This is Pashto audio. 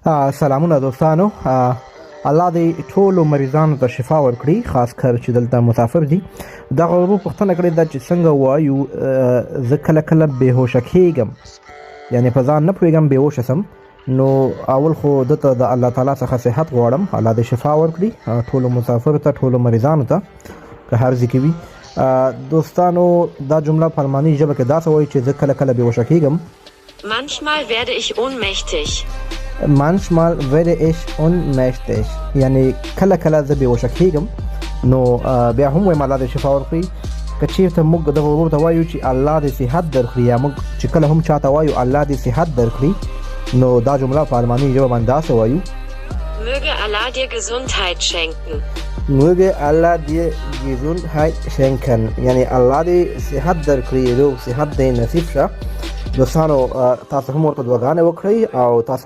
سلامونه دوستانو. الله دې ټولو مریضانو ته شفا ورکړي، خاص کر چې دلته مسافر دي. دغه ورو پوښتنه کړې ده چې څنګه وایو زه کله کله بېهوشه کېږم، یعنې په ځان نه پوهېږم، بېهوشه سم. نو اول خو دته د الله تعالی څخه صحت غواړم، الله دې شفا ورکړي ټولو مسافرو ته، ټولو مریضانو ته که هر ځای کې وي. دوستانو دا جمله په الماني ژبه کې داسې وایي چې زه کله کله بېهوشه کېږم. Manchmal werde ich ohnmächtig. manchmal werde ich ohnmächtig، یعنی کله کله زه بېهوشه کېږم. نو بیا هم وایم الله دې شفا ورکړي. که چېرته موږ دغه ورور ته وایو چې الله دې صحت درکړي، یا موږ چې کله هم چاته وایو الله دې صحت درکړي، نو دا جمله په الماني ژبه باندې داسې وایو: Möge Allah dir Gesundheit schenken. möge Allah dir Gesundheit schenken، یعنی الله دې صحت درکړي، روغ صحت دې نصیب شه. دوستانو تاسو هم ورته دعاګانې وکړئ او تاسو